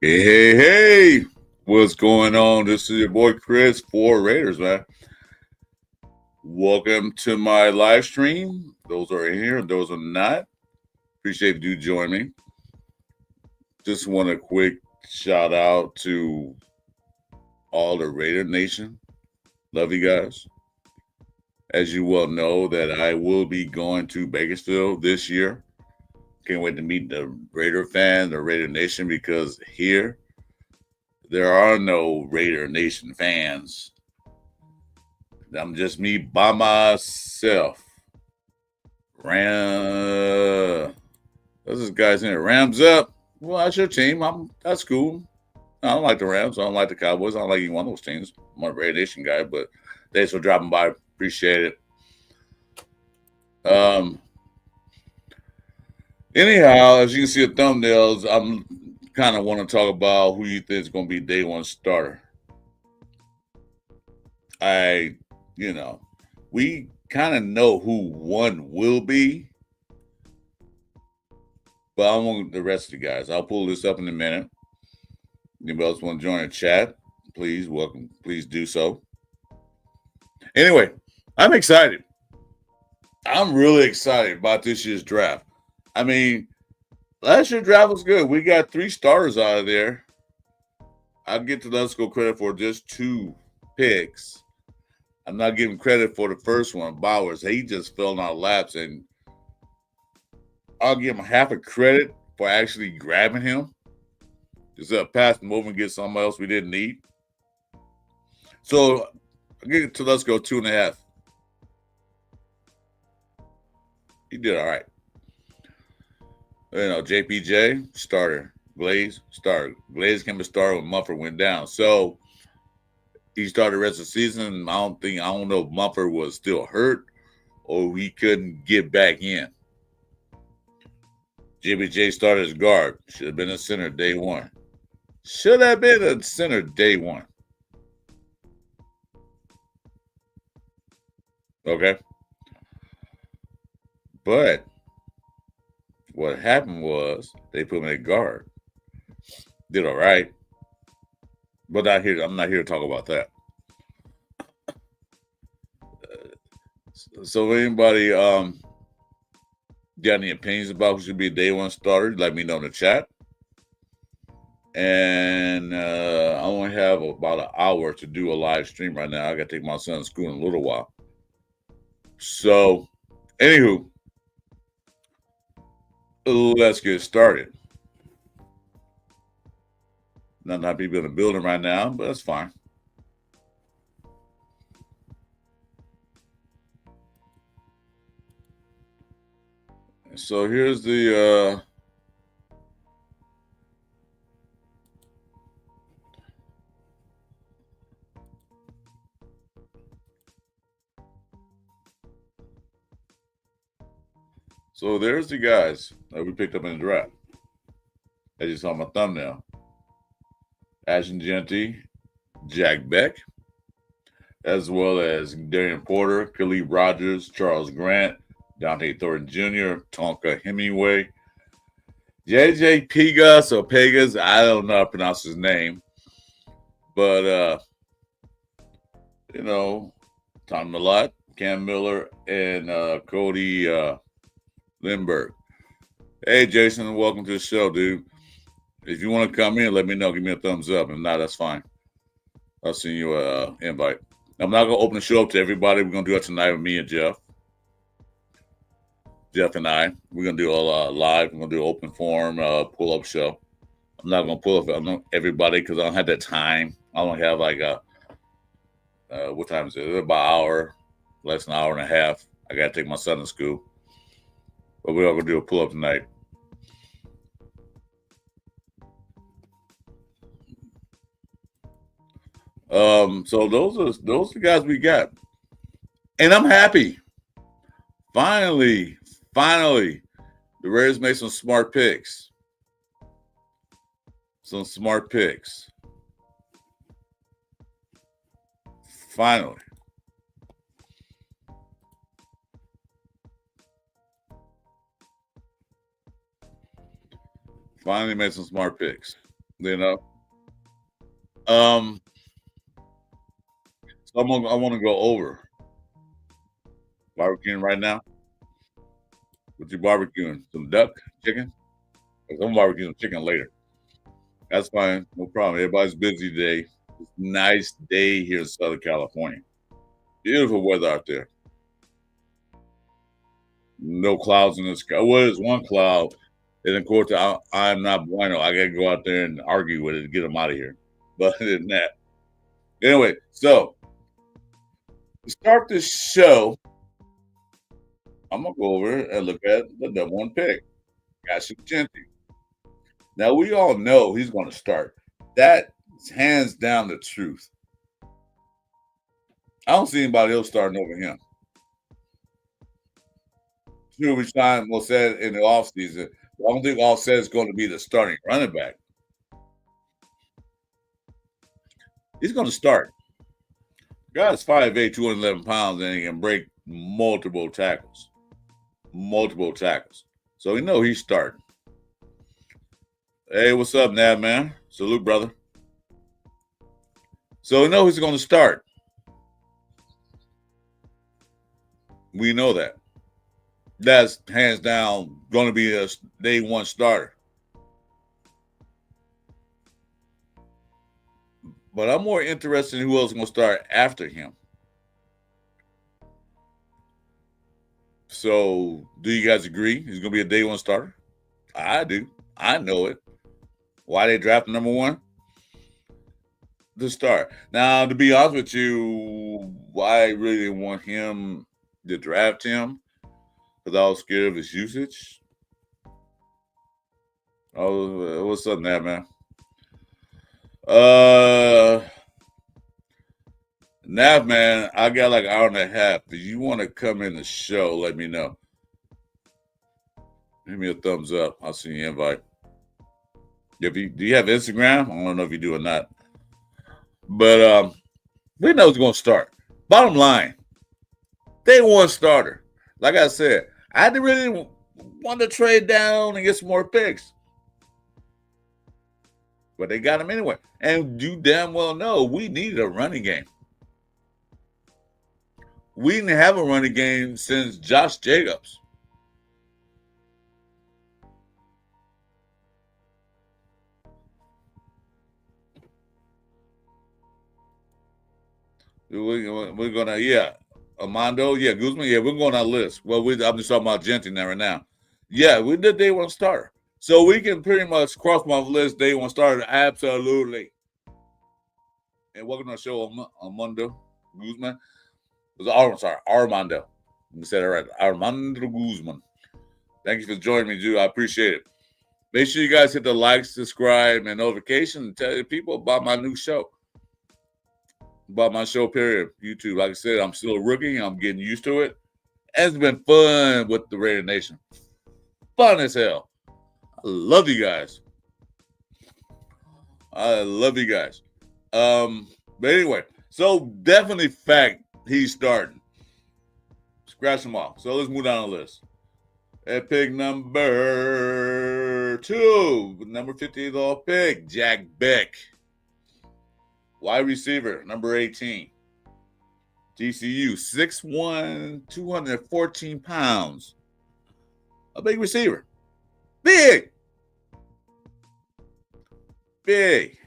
Hey, hey, hey, what's going on? This is your boy Chris for Raiders, man. Welcome to my live stream. Those are in here, those are not. Appreciate if you join me. Just want a quick shout out to all the Raider Nation. Love you guys. As you well know, that I will be going to Bakersfield this year. Can't wait to meet the Raider fans, the Raider Nation, because here there are no Raider Nation fans. I'm just me by myself. Those is guys in it. Rams up. Well, that's your team. That's cool. I don't like the Rams. I don't like the Cowboys. I don't like either one of those teams. I'm a radiation guy, but thanks for dropping by. Appreciate it. Um. Anyhow, as you can see the thumbnails, I'm kind of want to talk about who you think is going to be day one starter. I, you know, we kind of know who one will be, but I want the rest of the guys. I'll pull this up in a minute. Anybody else want to join the chat? Please, welcome. Please do so. Anyway, I'm excited. I'm really excited about this year's draft. I mean, last year's draft was good. We got 3 starters out of there. I'll get to Let's Go credit for just 2 picks. I'm not giving credit for the first one, Bowers. He just fell in our laps, and I'll give him half a credit for actually grabbing him. Just pass him over and get somebody else we didn't need. So I'll get to Let's Go 2.5. He did all right. JPJ, starter. Glaze, starter. Glaze came to start when Mumford went down. So he started the rest of the season. I don't know if Mumford was still hurt or he couldn't get back in. JPJ started as guard. Should have been a center day one. Should have been a center day one. Okay. But what happened was they put him at guard. Did all right. But I'm not here to talk about that. So anybody got any opinions about who should be a day one starter, let me know in the chat. And I only have about an hour to do a live stream right now. I got to take my son to school in a little while. So, anywho, let's get started. Not people in the building right now, but that's fine. So here's the so there's the guys that we picked up in the draft. As you saw my thumbnail. Ashton Genty, Jack Beck, as well as Darian Porter, Khalid Rogers, Charles Grant, Dante Thornton Jr., Tonka Hemingway, JJ Pegas or Pegas, I don't know how to pronounce his name. But Tom Millott, Cam Miller, and Cody Lindbergh. Hey Jason, welcome to the show, dude. If you want to come in, let me know. Give me a thumbs up. If not, that's fine. I'll send you an invite. I'm not going to open the show up to everybody. We're going to do it tonight with me and Jeff. Jeff and I. We're going to do a live. We're going to do an open forum pull-up show. I'm not going to pull up everybody because I don't have that time. I only have like what time is it? It's about an hour, less than an hour and a half. I got to take my son to school. But we're all going to do a pull-up tonight. So those are the guys we got. And I'm happy. Finally, the Raiders made some smart picks. Finally. Finally made some smart picks. You know. Um, so I want to go over barbecuing right now. What you barbecuing? Some duck, chicken? 'Cause I'm barbecuing some chicken later. That's fine, no problem. Everybody's busy today. It's a nice day here in Southern California. Beautiful weather out there. No clouds in the sky. Well, there's one cloud, and of course, I'm not bueno. I got to go out there and argue with it to get them out of here. But other than that, anyway, so to start this show, I'm gonna go over and look at the number one pick, Cassie Genti. Now we all know he's going to start. That is hands down the truth. I don't see anybody else starting over him. True, we signed Mosset in the offseason. I don't think Offset is going to be the starting running back. He's going to start. Guy's 5'8", 211 pounds, and he can break multiple tackles. Multiple tackles. So we know he's starting. Hey, what's up, Nav, man? Salute, brother. So we know he's going to start. We know that. That's hands down going to be a day one starter. But I'm more interested in who else is going to start after him. So, do you guys agree he's going to be a day one starter? I do. I know it. Why they draft number one? To start. Now, to be honest with you, I really didn't want him to draft him because I was scared of his usage. Oh, what's up, now, man? Nav, man, I got like an hour and a half. If you want to come in the show, let me know. Give me a thumbs up. I'll send you an invite. Do you have Instagram? I don't know if you do or not. But we know it's going to start. Bottom line, day one starter. Like I said, I didn't really want to trade down and get some more picks. But they got him anyway. And you damn well know we needed a running game. We didn't have a running game since Josh Jacobs. We're gonna, yeah, Armando, yeah, Guzman, yeah, we're going on our list. Well, I'm just talking about Genti now right now. Yeah, we did day one starter, so we can pretty much cross my list. Day one starter, absolutely. And welcome to the show, Armando Guzman. Armando. Let me say that right, Armando Guzman. Thank you for joining me, dude. I appreciate it. Make sure you guys hit the like, subscribe, and notification, and tell people about my new show. About my show, period. YouTube. Like I said, I'm still a rookie. I'm getting used to it. And it's been fun with the Raider Nation. Fun as hell. I love you guys. But anyway, so definitely fact he's starting. Scratch them off. So let's move down the list. At pick number 2, number 50 all pick, Jack Beck. Wide receiver, number 18. TCU, 6'1", 214 pounds. A big receiver. Big. Big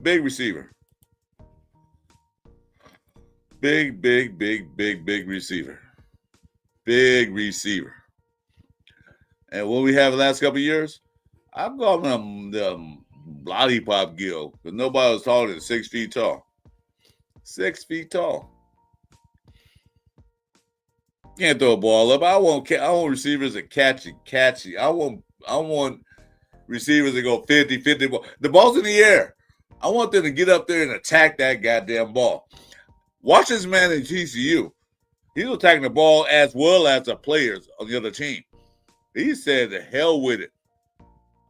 receiver. Big receiver. Big receiver. And what we have the last couple of years, I'm calling him the lollipop Gill, because nobody was taller than 6 feet tall. 6 feet tall. Can't throw a ball up. I want receivers that catchy. I want receivers that go 50. The ball's in the air. I want them to get up there and attack that goddamn ball. Watch this man in TCU. He's attacking the ball as well as the players on the other team. He said, "The hell with it.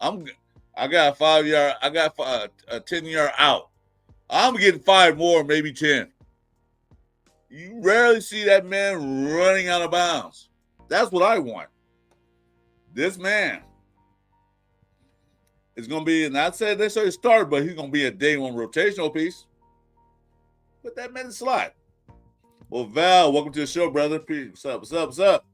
I got a 5-yard. I got a 10-yard out. I'm getting 5 more, maybe 10." You rarely see that man running out of bounds. That's what I want. This man, is going to be, not saying necessarily start, but he's going to be a day one rotational piece. Put that man in the slot. Well, Val, welcome to the show, brother. What's up? What's up? What's up?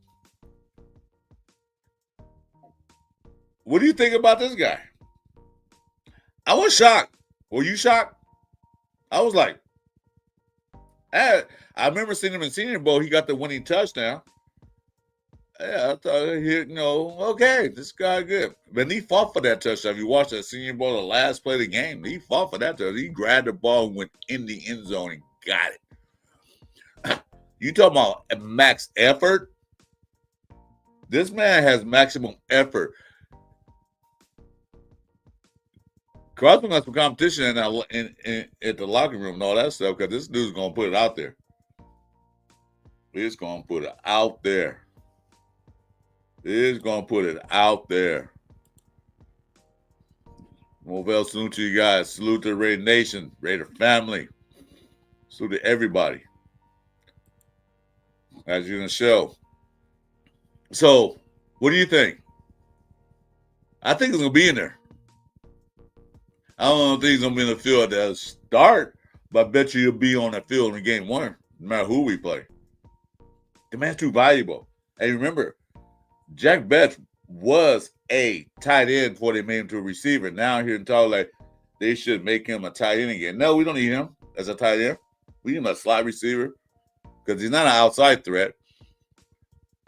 What do you think about this guy? I was shocked. Were you shocked? I was like, I remember seeing him in Senior Bowl. He got the winning touchdown. Yeah, I thought, okay, this guy good. But he fought for that touchdown. If you watch that Senior Bowl, the last play of the game, he fought for that touchdown. He grabbed the ball and went in the end zone and got it. You talking about max effort? This man has maximum effort. Crosby got some competition at the locker room and all that stuff because this dude's going to put it out there. He's going to put it out there. He's going to put it out there. Well, salute to you guys. Salute to the Raider Nation, Raider family. Salute to everybody. As you're going to show. So, what do you think? I think it's going to be in there. I don't think he's going to be in the field at the start, but I bet you he'll be on the field in game one, no matter who we play. The man's too valuable. And remember, Jack Betts was a tight end before they made him to a receiver. Now here in talk like they should make him a tight end again. No, we don't need him as a tight end. We need him a slot receiver because he's not an outside threat.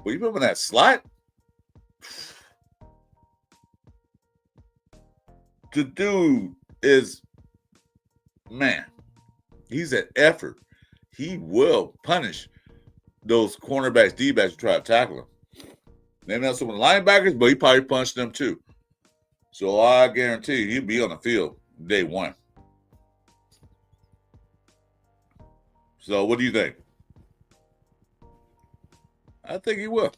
But you put him in that slot? The dude is, man, he's an effort. He will punish those cornerbacks, D-backs who try to tackle him. Maybe not some of the linebackers, but he probably punched them too. So I guarantee you, he'll be on the field day one. So what do you think? I think he will.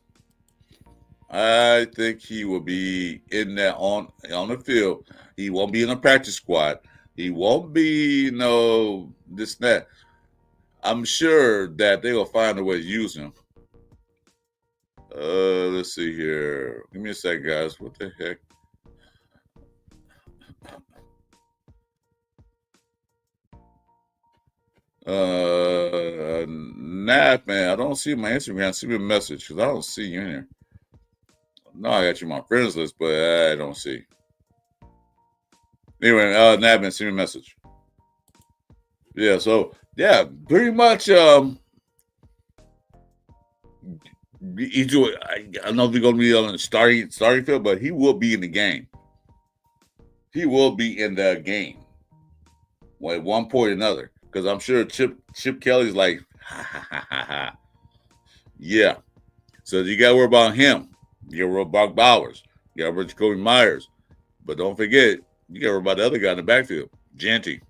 I think he will be in there on the field. He won't be in a practice squad. He won't be, this, that. I'm sure that they will find a way to use him. Let's see here. Give me a second, guys. What the heck? Nat, man, I don't see my Instagram. Send me a message because I don't see you in here. No, I got you on my friends list, but I don't see. Anyway, Nat, man, send me a message. Yeah, so yeah, pretty much. I don't know if he's going to be on the starting field, but he will be in the game. He will be in the game. Well, at one point or another. Because I'm sure Chip Kelly's like, ha. Yeah. So you got to worry about him. You got to worry about Brock Bowers. You got to worry about Jacoby Myers. But don't forget, you got to worry about the other guy in the backfield, Jeanty.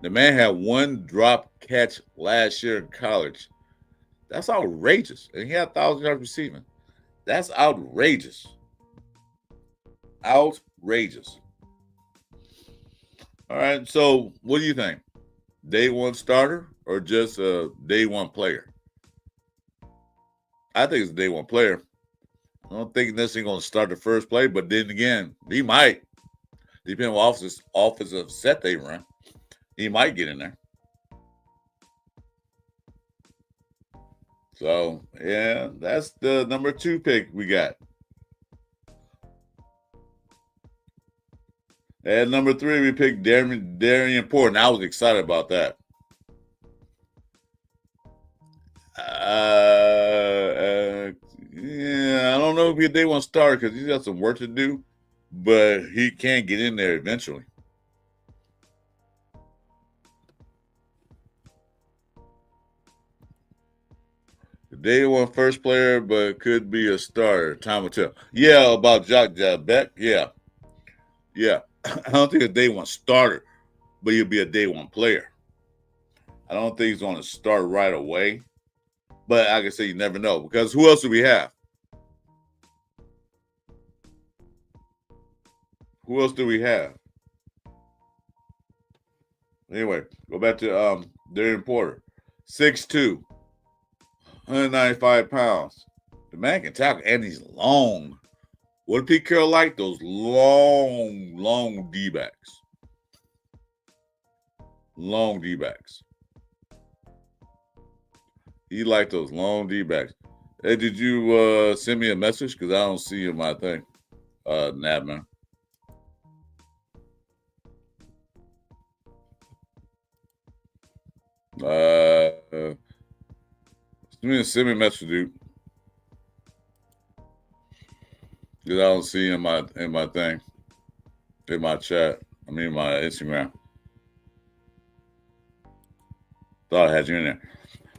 The man had one drop catch last year in college. That's outrageous. And he had 1,000 yards receiving. That's outrageous. Outrageous. All right, so what do you think? Day one starter or just a day one player? I think it's a day one player. I don't think necessarily going to start the first play, but then again, he might. Depending on what offensive set they run, he might get in there. So, yeah, that's the number 2 pick we got. At number 3, we picked Darian Porter. I was excited about that. Yeah, I don't know if he's a day one starter because he's got some work to do, but he can get in there eventually. The day one first player, but could be a starter. Time will tell. Yeah, about Jack Beck. Yeah. I don't think a day one starter, but he'll be a day one player. I don't think he's going to start right away. But like I say, you never know. Because who else do we have? Who else do we have? Anyway, go back to Darian Porter. 6'2", 195 pounds. The man can tackle, and he's long. What did Pete Carroll like? Those long D-backs. Long D-backs. He liked those long D-backs. Hey, did you send me a message? Because I don't see in my thing, Nabman. Send me a message, dude. Because I don't see in my thing, in my chat. I mean my Instagram. Thought I had you in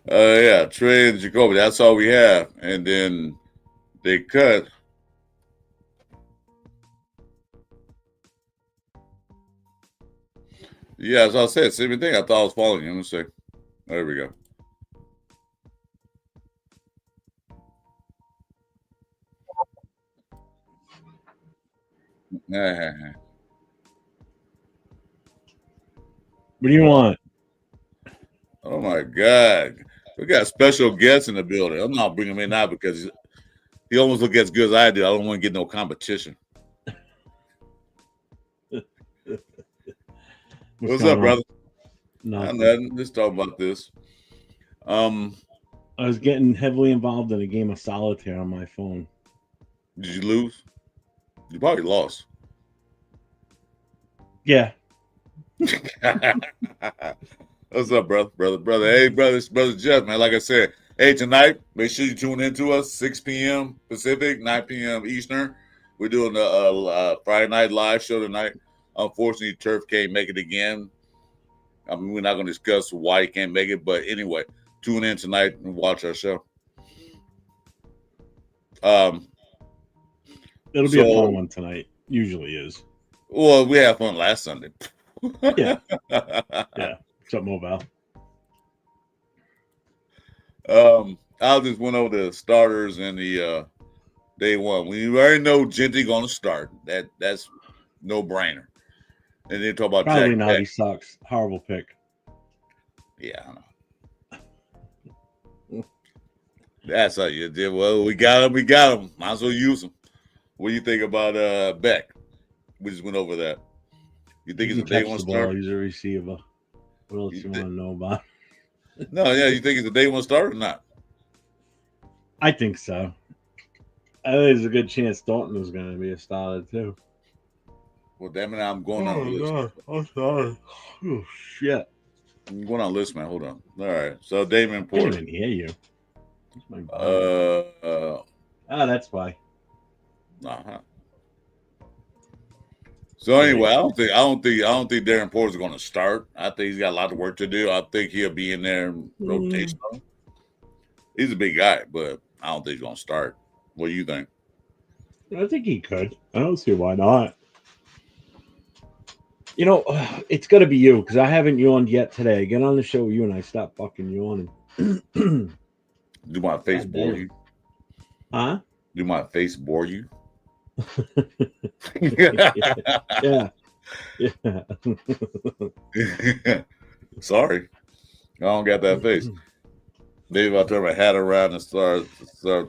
there. Yeah, Trey and Jacoby. That's all we have. And then they cut. Yeah, as I said, same thing. I thought I was following you. Let me see. There we go. What do you want? Oh my God. We got special guests in the building. I'm not bringing him in now because he almost look as good as I do. I don't want to get no competition. What's up, brother? Nothing. Let's talk about this. I was getting heavily involved in a game of solitaire on my phone. Did you lose? You probably lost. Yeah. What's up, brother? Hey, brother Jeff, man. Like I said, hey, tonight, make sure you tune in to us, 6 p.m. Pacific, 9 p.m. Eastern. We're doing a Friday night live show tonight. Unfortunately, Turf can't make it again. I mean, we're not going to discuss why he can't make it, but anyway, tune in tonight and watch our show. It'll be a fun one tonight. Usually is. Well, we had fun last Sunday. Yeah. Yeah. What's up, Mobile? I just went over the starters and the day one. We already know Genty going to start. That's no brainer. And then talk about probably Jack not. Beck. He sucks. Horrible pick. Yeah, I know. That's how you did. Well, we got him. Might as well use him. What do you think about Beck? We just went over that. You think he's a day one starter? He's a receiver. What else you want to know about? No, yeah. You think he's a day one starter or not? I think so. I think there's a good chance Dalton is going to be a starter too. Well, damn it, I'm going on the list. God. I'm sorry. Oh, shit. I'm going on the list, man. Hold on. All right. So, David Porter. I didn't hear you. That's why. Uh-huh. So anyway, I don't think Darren Porter's going to start. I think he's got a lot of work to do. I think he'll be in there rotational. He's a big guy, but I don't think he's going to start. What do you think? I think he could. I don't see why not. You know, it's got to be you because I haven't yawned yet today. Get on the show with you and I stop fucking yawning. Do my face bore you? Huh? Do my face bore you? Yeah. Sorry. I don't got that face. Maybe I'll turn my hat around and start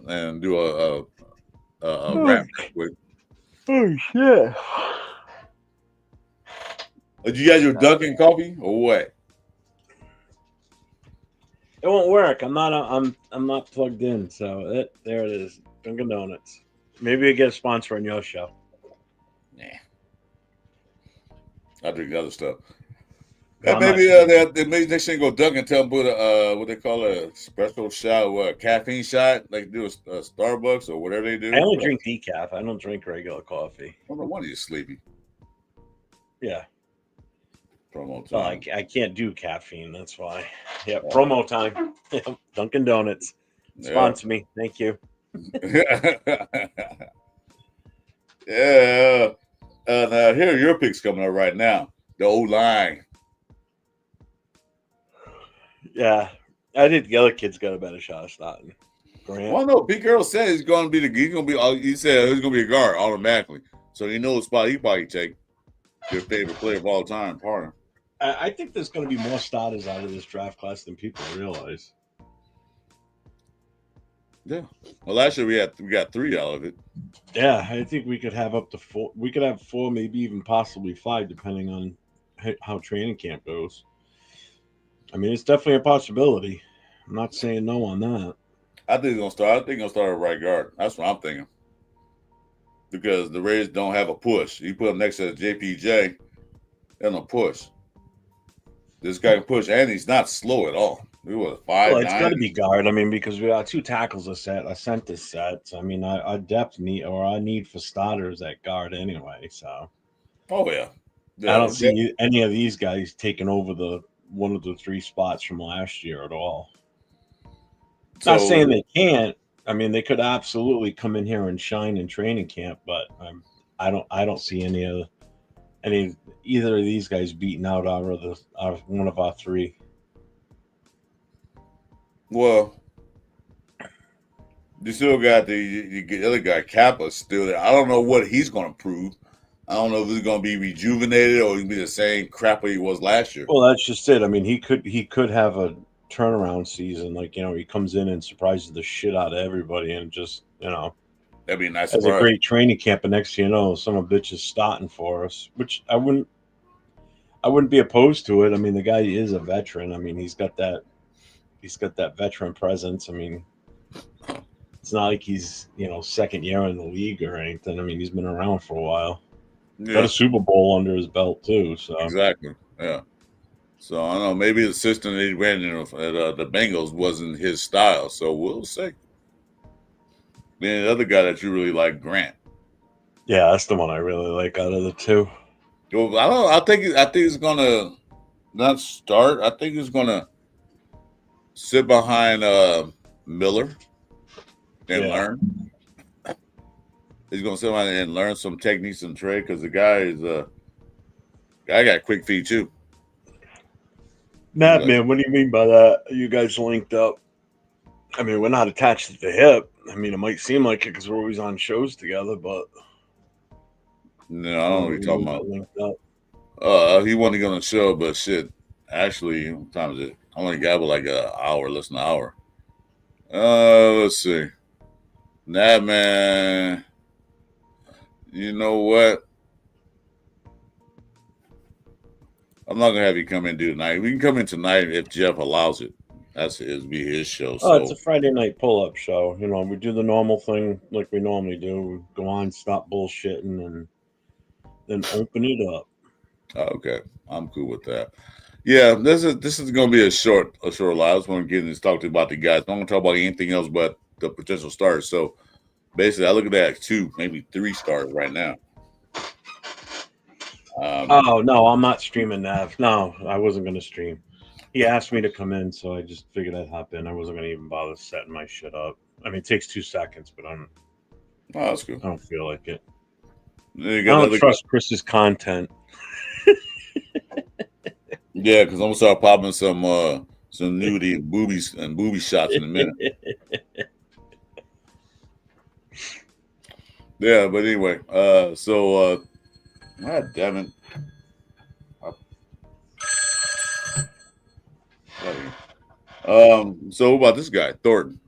and do a rap quick. Oh shit. Did you guys your Dunkin' coffee or what? It won't work. I'm not plugged in. So there it is. Dunkin' Donuts. Maybe I get a sponsor on your show. Yeah. I drink other stuff. No, maybe they shouldn't go Dunkin'. Tell them put what they call a espresso shot or a caffeine shot, like do a Starbucks or whatever they do. I only drink decaf. I don't drink regular coffee. I don't know when you're sleepy. Yeah. Promo time. Well, I can't do caffeine. That's why. Yeah. Promo time. Dunkin' Donuts. Sponsor me. Thank you. Yeah. Now here are your picks coming up right now. The O-line. Yeah, I think the other kid's got a better shot of starting. Grant. Well, no, Pete Carroll said he's going to be he said he's going to be a guard automatically. So he knows the spot he probably take your favorite player of all time, partner. I think there's going to be more starters out of this draft class than people realize. Yeah. Well, last year we got 3 out of it. Yeah, I think we could have up to 4. We could have 4, maybe even possibly 5, depending on how training camp goes. I mean, it's definitely a possibility. I'm not saying no on that. I think he's gonna start. I think he's gonna start at right guard. That's what I'm thinking. Because the Rays don't have a push. You put him next to JPJ, there's no push. This guy can push, and he's not slow at all. He was Well, 5'9". it's got to be guard. I mean, because we got 2 tackles a center set. So, I mean, our depth need or our need for starters at guard anyway. So Oh yeah. I don't Yeah. see any of these guys taking over the one of the 3 spots from last year at all. Not So saying they can't. I mean, they could absolutely come in here and shine in training camp, but I don't see any either of these guys beating out our one of our 3. well, you still got the other guy Kappa still there. I don't know what he's gonna prove. I don't know if he's gonna be rejuvenated or he'll be the same crapper he was last year. Well, that's just it. I mean, he could have a turnaround season, like he comes in and surprises the shit out of everybody, and just That'd be a nice has a surprise. great training camp. And next thing you know, some of bitch is starting for us, which I wouldn't be opposed to it. I mean, the guy is a veteran. I mean, he's got that veteran presence. I mean, it's not like he's second year in the league or anything. I mean, he's been around for a while. Yeah, Got a Super Bowl under his belt too. So exactly. Yeah. So I don't know. Maybe the system that he ran in at the Bengals wasn't his style. So we'll see. Then the other guy that you really like, Grant. yeah, that's the one I really like out of the 2. Well, I don't. I think he's gonna not start. I think he's gonna sit behind Miller and learn. He's gonna sit behind and learn some techniques and trade because the guy got quick feet too. Matt, man, what do you mean by that? Are you guys linked up? I mean, we're not attached at the hip. I mean, it might seem like it because we're always on shows together, but no, I don't know what you're talking about. Linked up. He wasn't gonna show, but shit. Actually, what time is it? I only got like an hour, less than an hour. Let's see. Nah, man. You know what? I'm not gonna have you come in and do tonight. We can come in tonight if Jeff allows it. It'll be his show. Oh, it's a Friday night pull-up show. We do the normal thing like we normally do. We go on, stop bullshitting, and then open it up. Okay, I'm cool with that. Yeah, this is gonna be a short live. I just want to get in and talk to you about the guys. I'm not gonna talk about anything else but the potential stars. So basically, I look at that 2, maybe 3 stars right now. Oh no, I'm not streaming Nav. No, I wasn't gonna stream. He asked me to come in, so I just figured I'd hop in. I wasn't gonna even bother setting my shit up. I mean, it takes 2 seconds, but Oh, that's good. I don't feel like it. I don't trust Chris's content. Yeah, because I'm gonna start popping some nudity and booby shots in a minute. Yeah, but anyway, God damn it. So what about this guy, Thornton?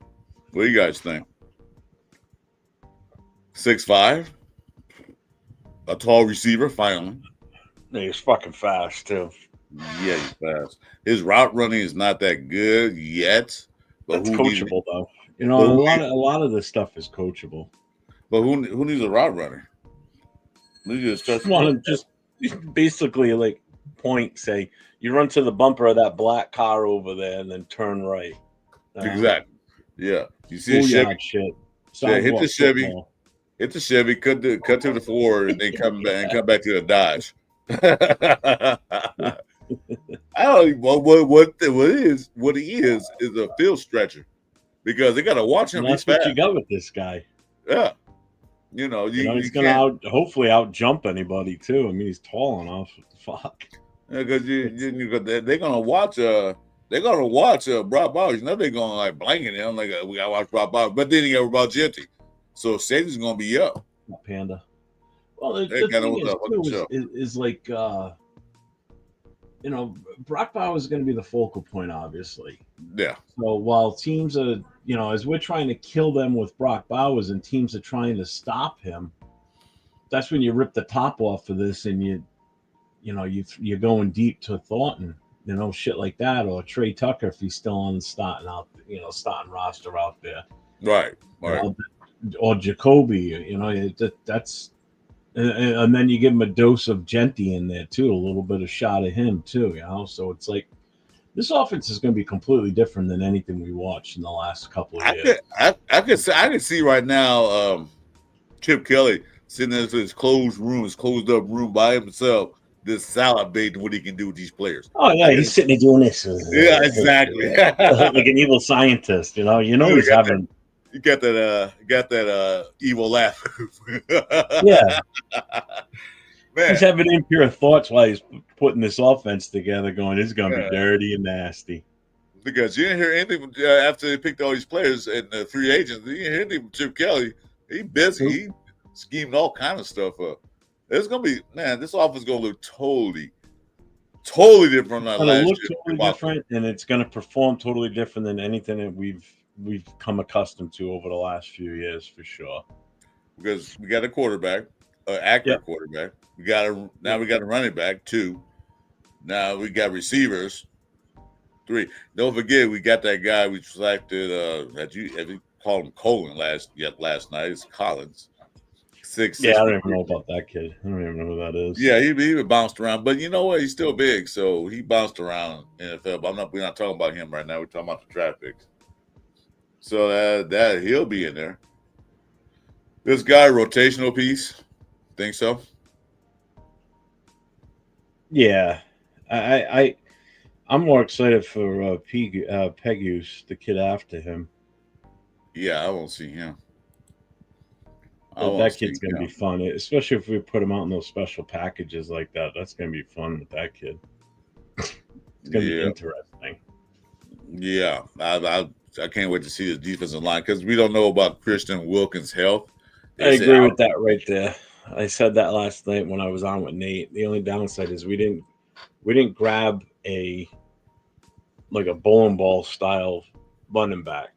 What do you guys think? 6'5", a tall receiver, finally. He's fucking fast too. Yeah, he's fast. His route running is not that good yet, but That's coachable though. A lot of this stuff is coachable. But who needs a route runner? Just basically like point, say you run to the bumper of that black car over there and then turn right. Exactly. Yeah. You see a Chevy shit. Yeah, hit the Chevy. Football. Hit the Chevy, cut to the forward, and then come back to the Dodge. I don't know what he is a field stretcher because they got to watch him. That's what you got with this guy. Yeah, he's gonna hopefully out jump anybody too. I mean, he's tall enough. What the fuck? Because they're gonna watch. They're gonna watch Brock Bowers. They're gonna like blanket him like we gotta watch Brock Bowers. But then you got Rob Genty, so safety's gonna be up. Panda. Well, the thing is like Brock Bowers is going to be the focal point, obviously. Yeah. So while teams are, as we're trying to kill them with Brock Bowers and teams are trying to stop him, that's when you rip the top off of this and you're going deep to Thornton, shit like that, or Trey Tucker if he's still on the starting roster out there, Right. Right. Or Jacoby, that's. And then you give him a dose of Genty in there too, a little bit of shot of him too, So it's like this offense is going to be completely different than anything we watched in the last couple of years. I could see right now Chip Kelly sitting in his closed up room by himself, just salivating what he can do with these players. Oh yeah, he's sitting there doing this. Yeah, exactly. Like an evil scientist, he's having. You got that evil laugh. Yeah. Man. He's having impure thoughts while he's putting this offense together, going, it's going to be dirty and nasty. Because you didn't hear anything after they picked all these players and the free agents. You didn't hear anything from Chip Kelly. He busy. He schemed all kind of stuff up. It's going to be, man, this offense is going to look totally different than last year. Totally different, and it's going to perform totally different than anything that we've come accustomed to over the last few years, for sure. Because we got a quarterback, an accurate quarterback. We got a running back, 2. Now we got receivers, 3. Don't forget we got that guy we selected that you called him Colin last night. It's Collins. 6'6". I don't even know about that kid. I don't even know who that is. Yeah, he bounced around, but you know what? He's still big, so he bounced around in NFL. But we're not talking about him right now. We're talking about the draft picks. So that he'll be in there. This guy, rotational piece. Think so? Yeah, I'm more excited for Pegus, the kid after him. Yeah, I won't see him. That kid's going to be fun, especially if we put him out in those special packages like that. That's going to be fun with that kid. It's going to be interesting. Yeah, I can't wait to see his defensive line because we don't know about Christian Wilkins' health. I agree with that right there. I said that last night when I was on with Nate. The only downside is we didn't grab a bowling ball style running back.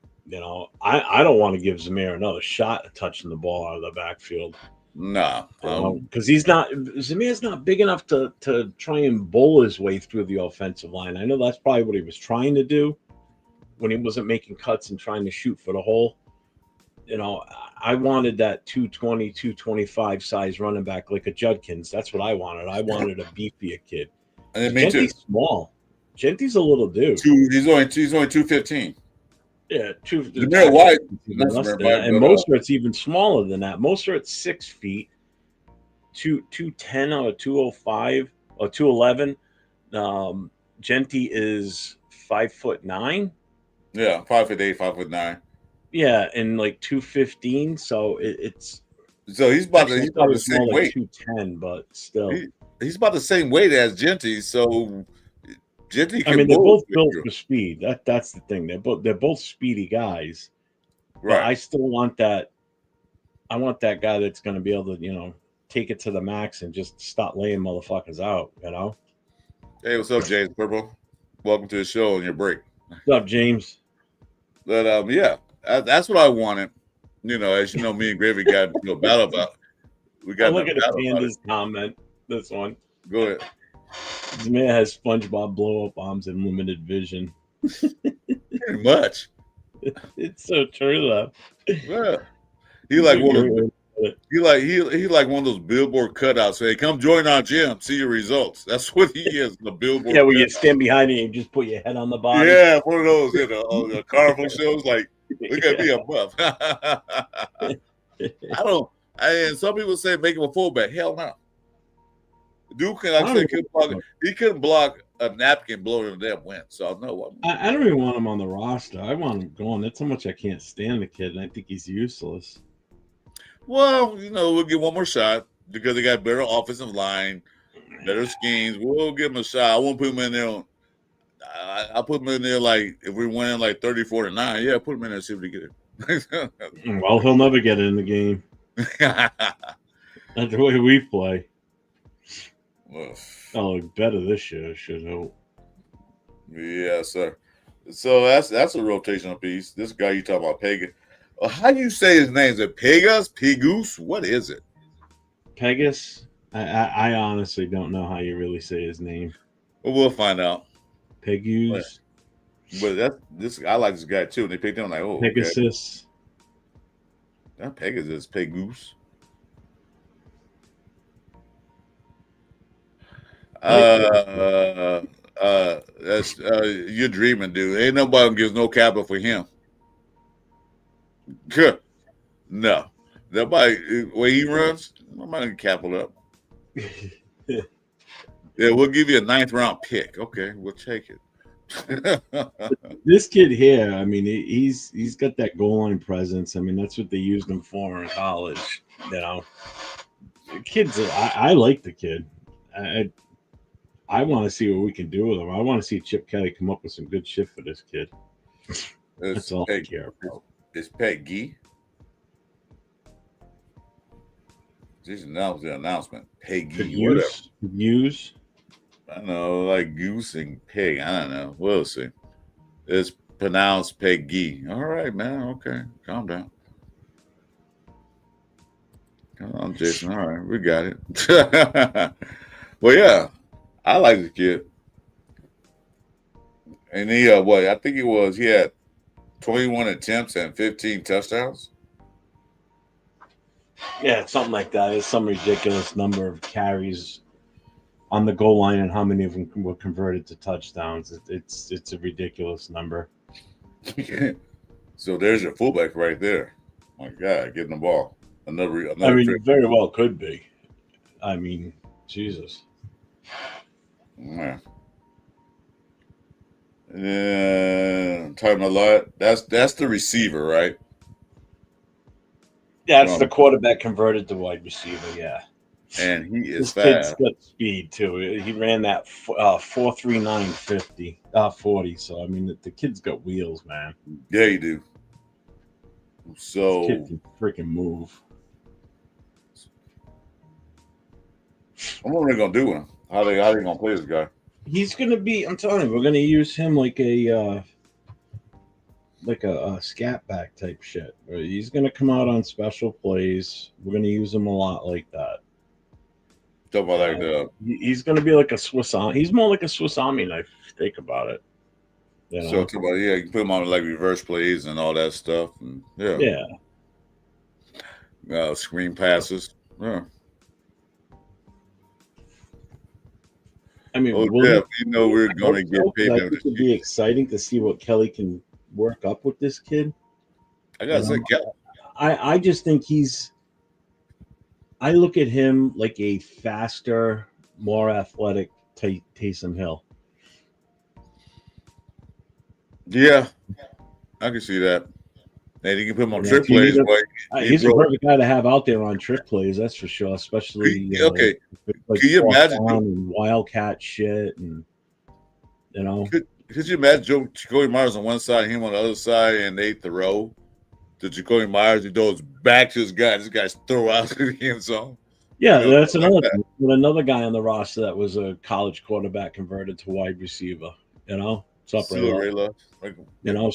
I don't want to give Zamir another shot at touching the ball out of the backfield. No, because Zamir's not big enough to try and bowl his way through the offensive line. I know that's probably what he was trying to do when he wasn't making cuts and trying to shoot for the hole. I wanted that 220, 225 size running back like a Judkins. That's what I wanted. I wanted a beefier kid. And me Genty's too. Small. Genty's a little dude. He's only 215. Yeah, Zamir White. And Mostert's even smaller than that. Mostert's 6 feet, 210 or 205 or 211. Genty is 5'9". Yeah, 5'8", 5'9". Yeah, and like 215. So it's he's about the same weight. 210, but still he's about the same weight as Genty. So Genty can. I mean, they're both built for speed. That's the thing. They're both speedy guys. Right. But I still want that. I want that guy that's going to be able to, take it to the max and just stop laying motherfuckers out. Hey, what's up, James Purple? Welcome to the show on your break. What's up, James? But that's what I wanted. As you know, me and Gravy got battle about. We got. Look at the Panda's comment. This one. Go ahead. This man has SpongeBob blow up bombs and limited vision. Pretty much. It's so true, though. Yeah. He like one of those billboard cutouts. Hey, come join our gym, see your results. That's what he is. The billboard. Yeah, where you stand behind it and just put your head on the body. Yeah, one of those. The carnival shows. Like, look at me, I'm buff. And some people say make him a fullback. Hell no. Dude he couldn't block a napkin blowing a damn wind. So no. I don't even want him on the roster. I want him gone. That's how much I can't stand the kid, and I think he's useless. Well, we'll get one more shot because they got better offensive line, better schemes. We'll give him a shot. I won't put him in there. I'll put him in there like if we're winning like 34-9. Yeah, put him in there and see if he get it. Well, he'll never get it in the game. That's the way we play. Ugh. Oh, better this year, should hope. Yeah, sir. So that's a rotational piece. This guy you talking about, Pega. How do you say his name? Is it Pegas? Pegoose? What is it? Pegasus. I honestly don't know how you really say his name. Well, we'll find out. Pegus. But that's this. I like this guy too. And they picked him. I'm like, oh, okay. Pegasus. That Pegasus, Pegoose. That's you're dreaming, dude. Ain't nobody gives no capital for him. No, nobody. Where he runs, nobody can capital up. Yeah, we'll give you a 9th round pick. Okay, we'll take it. This kid here, I mean, he's got that goal line presence. I mean, that's what they used him for in college. You know, the kid's. I like the kid. I want to see what we can do with him. I want to see Chip Kelly come up with some good shit for this kid. That's all I care about. It's Peggy. Just announced the announcement. Peggy. Use. I know, like goose and pig. I don't know. We'll see. It's pronounced Peggy. All right, man. Okay. Calm down. Come on, Jason. All right. We got it. Well, yeah. I like the kid. And he, I think he had 21 attempts and 15 touchdowns. Yeah, something like that. It's some ridiculous number of carries on the goal line, and how many of them were converted to touchdowns. It's a ridiculous number. So there's your fullback right there. My God, getting the ball. Another I mean, trick. very well could be. I mean, Jesus. Yeah. Talking a lot. That's the receiver, right? Yeah, it's the quarterback converted to wide receiver. Yeah, and he is this fast. kid's got speed too. He ran that 4.39 40. So I mean, the kid's got wheels, man. Yeah, you do. So this kid can freaking move. What are they gonna do with him? How they gonna play this guy? He's gonna be. I'm telling you, we're gonna use him like a scat back type shit. He's gonna come out on special plays. We're gonna use him a lot like that. Talk about like the. He's gonna be like a Swiss Army. He's more like a Swiss Army knife. If you think about it. You know? So talk about you can put him on like reverse plays and all that stuff, and screen passes. Yeah. I mean, we're going to get paid. I think it'd be exciting to see what Kelly can work up with this kid. I gotta say, I just think I look at him like a faster, more athletic Taysom Hill. Yeah, I can see that. And you can put him on trick plays. He's a perfect guy to have out there on trick plays, that's for sure. Especially can you imagine wildcat shit and Could you imagine Jacoby Myers on one side, him on the other side, and they throw to Jacoby Myers? He goes back to his guy. This guy's throw out to the end zone. Yeah, that's another thing. Another guy on the roster that was a college quarterback converted to wide receiver. What's up, Ray Love?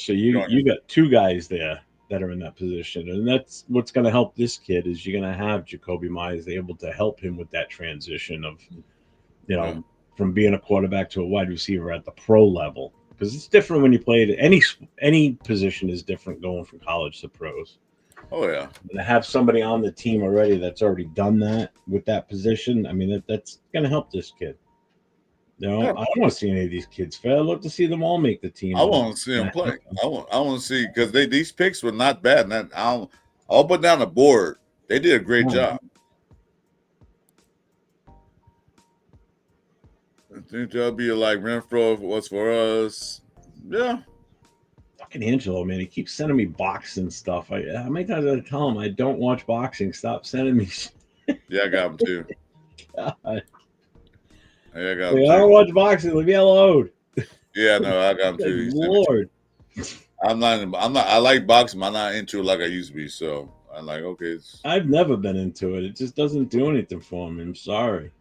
So you got two guys there that are in that position, and that's what's going to help this kid. Is you're going to have Jacoby Myers able to help him with that transition of, from being a quarterback to a wide receiver at the pro level, because it's different when you play it. Any position is different going from college to pros. Oh yeah, and to have somebody on the team already that's already done that with that position, I mean that's going to help this kid. I don't want to see any of these kids fail. I'd love to see them all make the team. I want to see them play. I want to see, because these picks were not bad. And I'll put down the board. They did a great job. I think that'll be like Renfro was for us. Yeah. Fucking Angelo, man. He keeps sending me boxing stuff. How many times did I tell him I don't watch boxing? Stop sending me. Yeah, I got him too. God. I got I don't watch boxing. Leave me alone. Yeah, no, I got him too. Lord. I'm not. I like boxing. But I'm not into it like I used to be. So I'm like, okay. I've never been into it. It just doesn't do anything for me. I'm sorry.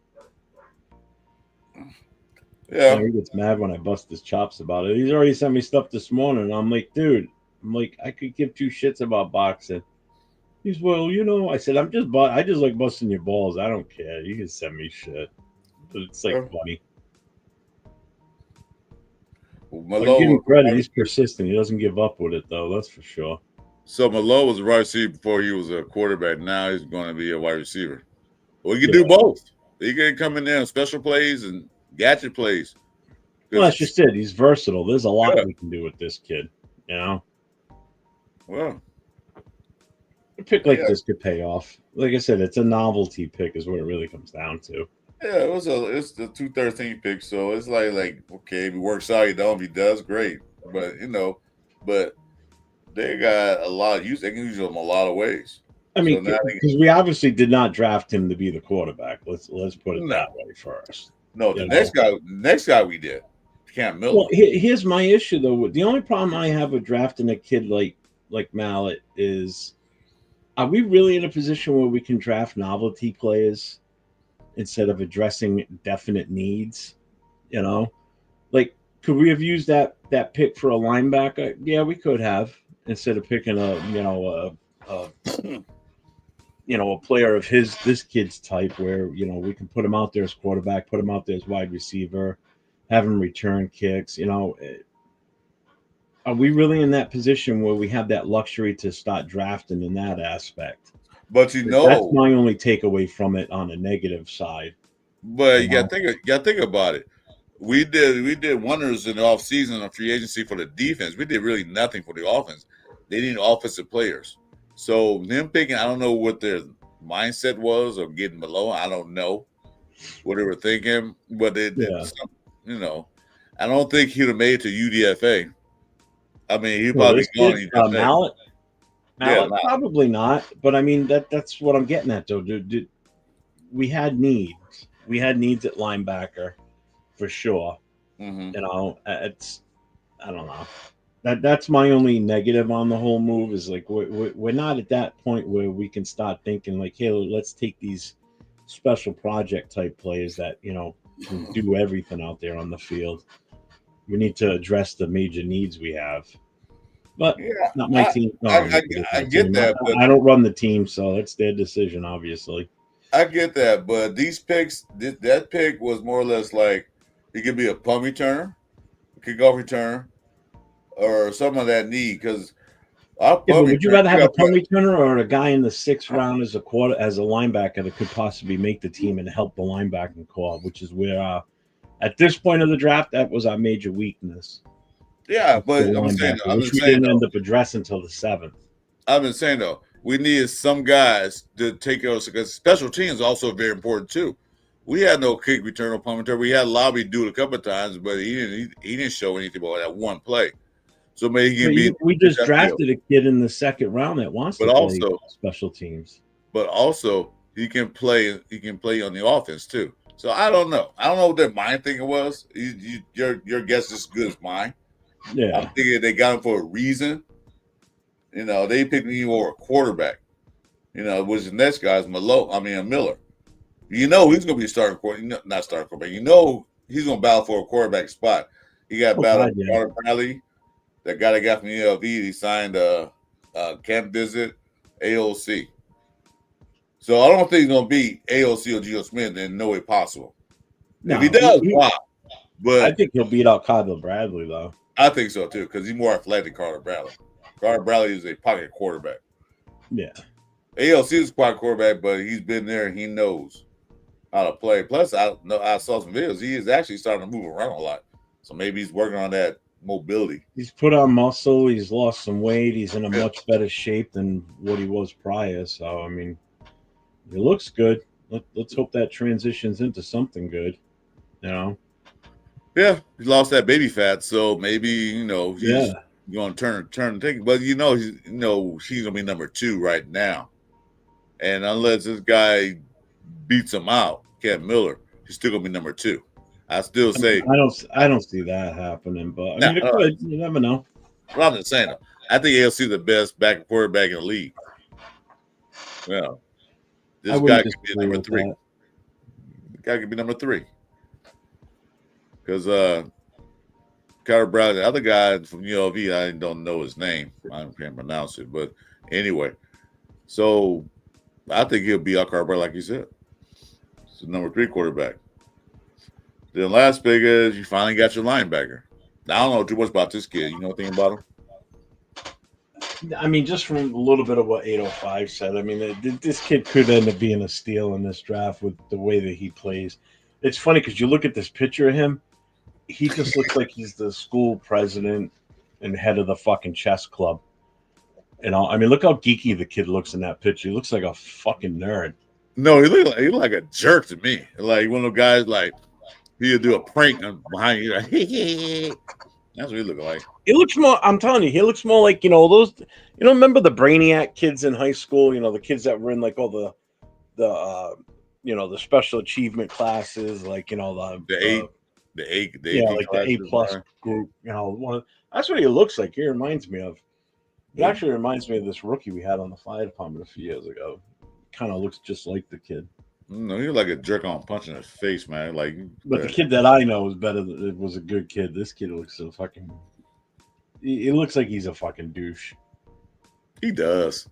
Yeah. He gets mad when I bust his chops about it. He's already sent me stuff this morning. And I'm like, dude, I could give two shits about boxing. He's, well, I said, I just like busting your balls. I don't care. You can send me shit. But it's like funny. I give him credit. He's persistent. He doesn't give up with it, though. That's for sure. So Malone was a wide receiver before he was a quarterback. Now he's going to be a wide receiver. Well, he can do both. He can come in there and special plays and gadget plays. Well, that's just it. He's versatile. There's a lot we can do with this kid, Well, a pick like this could pay off. Like I said, it's a novelty pick is what it really comes down to. Yeah, it's the 213 pick, so it's like okay, if he works out, if he does, great. But but they got a lot of use. They can use him a lot of ways. I mean, because we obviously did not draft him to be the quarterback. Let's put it that way first. No, the next guy we did, Cam Miller. Well, here's my issue though. The only problem I have with drafting a kid like Mallett is, are we really in a position where we can draft novelty players instead of addressing definite needs? Like, could we have used that pick for a linebacker? Yeah, we could have, instead of picking a player of this kid's type, where we can put him out there as quarterback, put him out there as wide receiver, have him return kicks. Are we really in that position where we have that luxury to start drafting in that aspect? But that's my only takeaway from it on the negative side. But you got to think about it. We did wonders in the offseason on free agency for the defense. We did really nothing for the offense. They need offensive players. So them picking, I don't know what their mindset was of getting below. I don't know what they were thinking, but I don't think he'd have made it to UDFA. I mean, he probably gone. Mallett, probably not. But I mean, that's what I'm getting at, though. We had needs. We had needs at linebacker for sure. Mm-hmm. I don't know. That's my only negative on the whole move is like we're not at that point where we can start thinking like, hey, let's take these special project type players that can do everything out there on the field. We need to address the major needs we have. But not my team. No, I get that. But I don't run the team, so it's their decision, obviously. I get that, but these picks, that pick was more or less like it could be a punt returner, a kickoff returner, or some of that need. Because would you rather have a punt returner or a guy in the 6th round as a linebacker that could possibly make the team and help the linebacking core, which is where at this point of the draft that was our major weakness. Yeah, but I'm saying we didn't end up addressing until the 7th. I've been saying though, we needed some guys to take us because special teams is also very important too. We had no kick return or punt return. We had Lobby do it a couple of times, but he didn't show anything about that one play. So maybe he can be. We just drafted a kid in the 2nd round that wants to play special teams. But also he can play. He can play on the offense too. So I don't know. I don't know what their mind thinking was. Your guess is as good as mine. Yeah, I'm thinking they got him for a reason. They picked me over a quarterback. Which the next guy is Miller. He's going to be starting quarterback, not starting quarterback. He's going to battle for a quarterback spot. He got battled with Carter Bradley. That guy that got from ULV, he signed a camp visit, AOC. So I don't think he's going to beat AOC or Gio Smith in no way possible. No, if he does, wow. But I think he'll beat out Carter Bradley, though. I think so, too, because he's more athletic than Carter Bradley. Carter Bradley is a pocket quarterback. Yeah. AOC is a pocket quarterback, but he's been there and he knows how to play. Plus, I saw some videos. He is actually starting to move around a lot. So maybe he's working on that mobility. He's put on muscle. He's lost some weight. He's in a much better shape than what he was prior. So, I mean, it looks good. Let's hope that transitions into something good. Yeah, he lost that baby fat, so maybe he's going to turn the thing. But she's going to be number 2 right now, and unless this guy beats him out, Cam Miller, he's still going to be number 2. I still say I don't see that happening, but it could. You never know. Well, I'm just saying though, I think ALC is the best back quarterback in the league. Well, this guy could be number 3. The guy could be number 3. because Carter Bradley, the other guy from ULV, I don't know his name. I can't pronounce it, but anyway, so I think he'll be Carter Bradley, like you said. It's the number 3 quarterback. Then last big is you finally got your linebacker. I don't know too much about this kid. You know anything about him? I mean, just from a little bit of what 805 said, I mean, this kid could end up being a steal in this draft with the way that he plays. It's funny because you look at this picture of him, he just looks like he's the school president and head of the fucking chess club. You know, I mean, look how geeky the kid looks in that picture. He looks like a fucking nerd. No, he look like a jerk to me. Like one of those guys, like he'll do a prank behind you. Like, that's what he look like. He looks more. I'm telling you, he looks more like those. Remember the Brainiac kids in high school? The kids that were in like all the the special achievement classes, like the like the A plus group. That's what he looks like. He reminds me of. It actually reminds me of this rookie we had on the fire department a few years ago. Kind of looks just like the kid. No, he like a jerk on punching his face, man. Like, but the kid that I know is better. It was a good kid. This kid looks so fucking. He looks like he's a fucking douche. He does.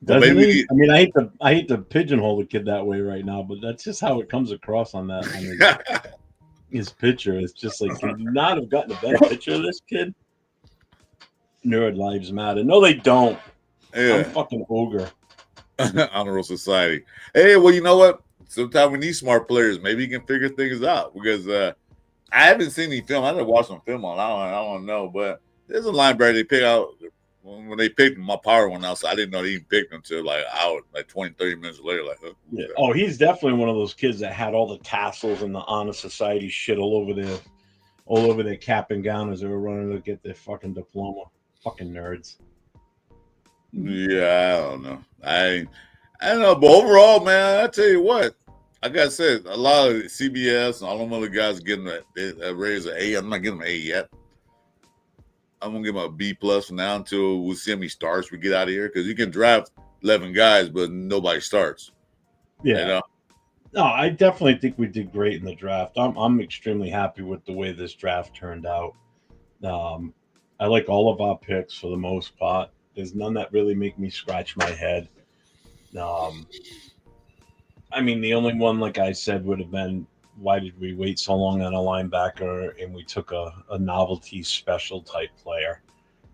Doesn't he? I mean, I hate to pigeonhole the kid that way right now, but that's just how it comes across on that. His picture. It's just like, could you not have gotten a better picture of this kid? Nerd lives matter. No, they don't. Yeah. I'm fucking ogre. Honorable society. Hey, well, you know what? Sometimes we need smart players. Maybe you can figure things out because I haven't seen any film. I didn't watch some film on. I don't know, but there's a linebacker they pick out when they picked him. My power went out, so I didn't know they even picked him until like 20, 30 minutes later. Like, yeah. Oh, he's definitely one of those kids that had all the tassels and the honor society shit all over their cap and gown as they were running to get their fucking diploma. Fucking nerds. Yeah, I don't know. I don't know, but overall, man, I tell you what, like I said, a lot of CBS and all them other guys getting a raise an A. I'm not getting an A yet. I'm gonna give him a B plus from now until we see how many starts we get out of here because you can draft 11 guys, but nobody starts. Yeah. No, I definitely think we did great in the draft. I'm extremely happy with the way this draft turned out. I like all of our picks for the most part. There's none that really make me scratch my head. I mean, the only one, like I said, would have been why did we wait so long on a linebacker and we took a novelty special type player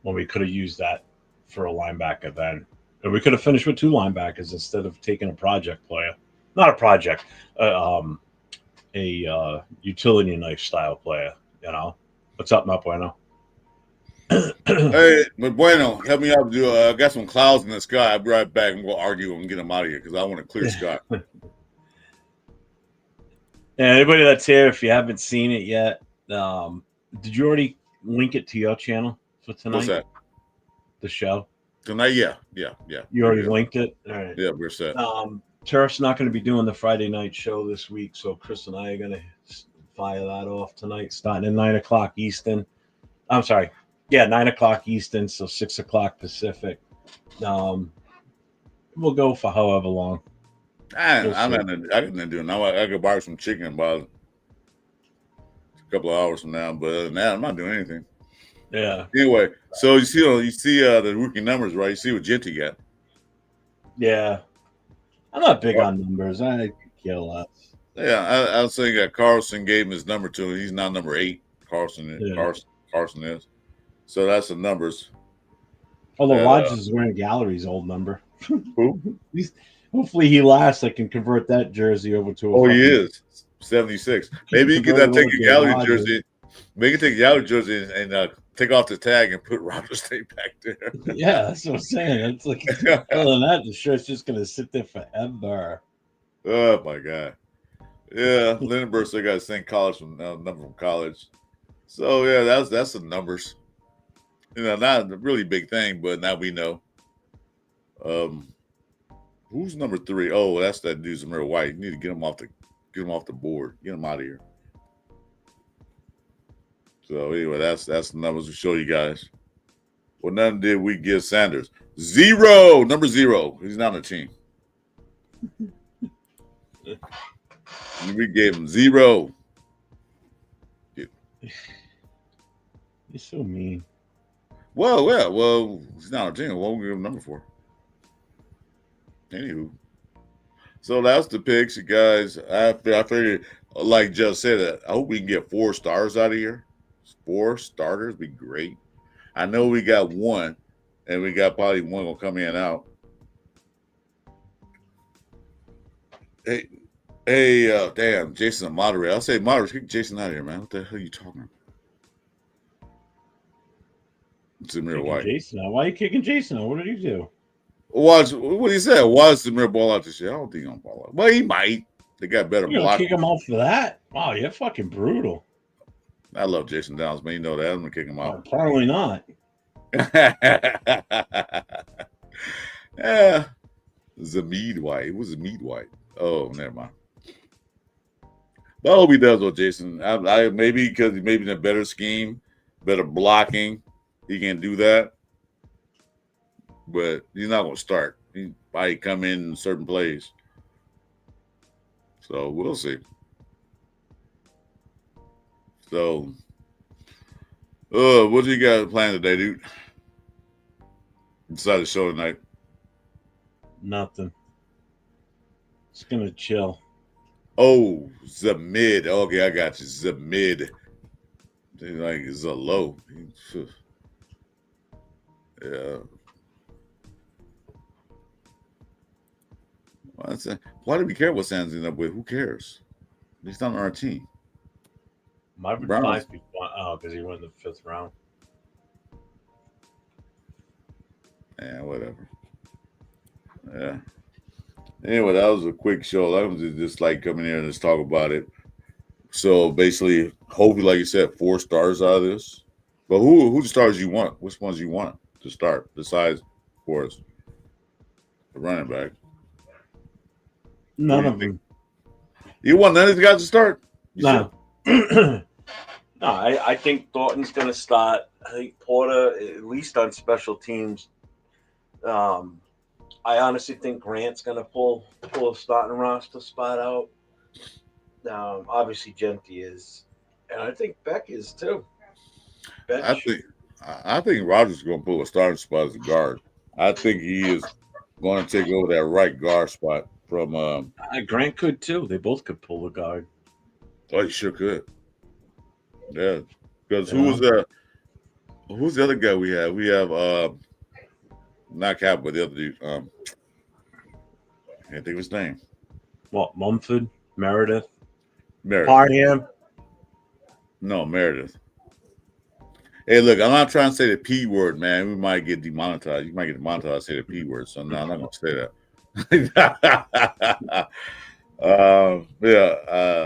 when we could have used that for a linebacker then. Or we could have finished with 2 linebackers instead of taking a project player. Not a project, a utility knife style player, What's up, Matt Bueno? Hey, but Bueno, help me out. I got some clouds in the sky. I'll be right back. I'm going to argue and get them out of here because I want a clear sky. Yeah, anybody that's here, if you haven't seen it yet, did you already link it to your channel for tonight? What's that? The show? Tonight, yeah. You already linked it? All right. Yeah, we're set. Turf's not going to be doing the Friday night show this week, so Chris and I are going to fire that off tonight, starting at 9 o'clock Eastern. I'm sorry. Yeah, 9 o'clock Eastern, so 6 o'clock Pacific. We'll go for however long. I didn't do it now. I could buy some chicken about a couple of hours from now, but other than that, I'm not doing anything. Yeah. Anyway, so you see the rookie numbers, right? You see what Genty got. Yeah. I'm not big on numbers. I care less. Yeah, I was saying that Carlson gave him his number to him. He's not number 8. Carlson is. So that's the numbers. Although Rodgers is wearing Gallery's old number. Who? Hopefully he lasts. I can convert that jersey over to he is 76. Maybe you can take a Gallery jersey. Maybe you can take a Gallery jersey and take off the tag and put Rodgers' name back there. Yeah, that's what I'm saying. It's like other than that, the shirt's just gonna sit there forever. Oh my god. Yeah, Lindenberg still got the same college number from college. So yeah, that's the numbers. Not a really big thing, but now we know. Who's number 3? Oh, that's that dude, Zamir White. You need to get him off the board. Get him out of here. So anyway, that's the numbers we show you guys. Well, none did we give Sanders. 0, number 0. He's not on the team. We gave him 0. You're so mean. Well, yeah. Well, he's not on our team. What would we give him a number for? Anywho. So that's the picks, you guys. I figured, like Jeff said, I hope we can get 4 stars out of here. 4 starters be great. I know we got one, and we got probably one gonna come in and out. Hey, damn, Jason, a moderator. I'll say moderator, kick Jason out of here, man. What the hell are you talking about? Samir Kicking White. Jason out. Why are you kicking Jason out? What did he do? What he said? Watch Samir ball out this shit. I don't think he's gonna ball out. Well, he might. They got better You're gonna block. kick him out for that? Wow, you're fucking brutal. I love Jason Downs, man. You know that. I'm gonna kick him out. Probably not. Yeah. Zamid White. It was Zamid White. Oh, never mind. But I hope he does with Jason. I maybe because he maybe in a better scheme, better blocking, he can do that. But he's not gonna start. He might come in certain plays. So we'll see. So what do you got planned today, dude? Inside the show tonight. Nothing. Just gonna chill. Oh, Zamid. Okay, I got you. Zamid. Like it's a low. Yeah. Why do we care what Sands end up with? Who cares? He's not on our team. Marvin Browns. 5 because he went in the 5th round. Yeah, whatever. Yeah. Anyway, that was a quick show. That was just like coming here and just talk about it. So basically, hopefully, like you said, 4 stars out of this. But who the stars you want? Which ones you want to start besides Forrest? The running back. None of them. You want none of these guys to start? No. No, I think Thornton's going to start. I think Porter, at least on special teams. I honestly think Grant's going to pull a starting roster spot out. Obviously, Genty is. And I think Beck is too. Bench. I think Rogers is going to pull a starting spot as a guard. I think he is going to take over that right guard spot from Grant could too. They both could pull the guard. Oh, he sure could. Yeah, because who's the other guy we have? We have not Cap, but the other dude. I can't think of his name. What? Mumford, Meredith, Parham. No, Meredith. Hey, look, I'm not trying to say the P word, man. We might get demonetized. You might get demonetized say the P word, so no, I'm not going to say that.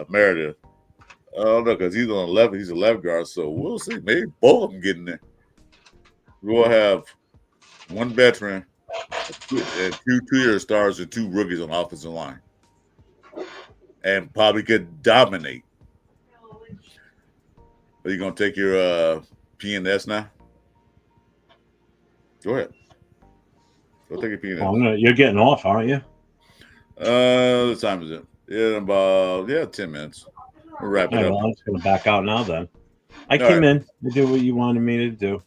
Meredith. Oh no, because he's on 11. He's a left guard, so we'll see. Maybe both of them get in there. We'll have one veteran, and two 2-year stars, and 2 rookies on the offensive line, and probably could dominate. Are you gonna take your P&S now? Go ahead. Go take your P&S. Oh, you're getting off, aren't you? What time is it? Yeah, about 10 minutes. We'll wrap it up. Well, I'm just gonna back out now. Then I came in to do what you wanted me to do.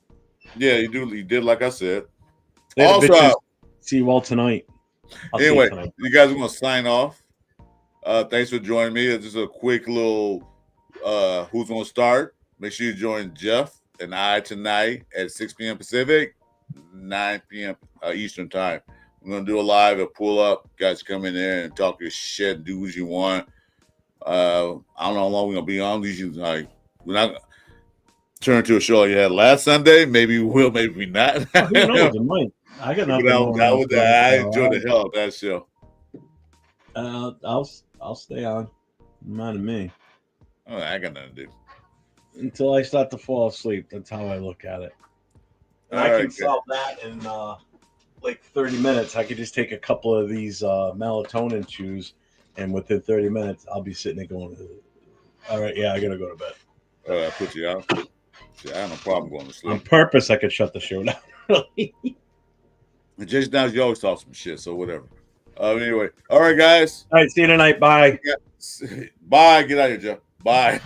Yeah, you do. You did like I said. Also, see you all tonight. Anyway, you guys are gonna sign off. Thanks for joining me. It's just a quick little who's gonna start. Make sure you join Jeff and I tonight at 6 p.m. Pacific, 9 p.m. Eastern time. We're gonna do a live, a pull up. Guys come in there and talk your shit, and do what you want. I don't know how long we're gonna be on. These like we're not gonna turn to a show like you had last Sunday. Maybe we will, maybe we not. Who knows? It might. I got nothing. I enjoyed the hell out of that show. I'll stay on. Mind of me. Oh, I got nothing to do until I start to fall asleep. That's how I look at it. And I can solve that in like 30 minutes. I could just take a couple of these melatonin chews, and within 30 minutes, I'll be sitting there going, all right, yeah, I got to go to bed. I put you out. I have no problem going to sleep. On purpose, I could shut the show down. Just now, you always talk some shit, so whatever. Anyway, all right, guys. All right, see you tonight. Bye. Bye. Get out of here, Jeff. Bye.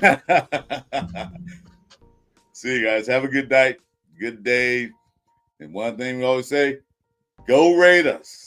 See See you guys. Have a good night, good day. And one thing we always say, go rate us.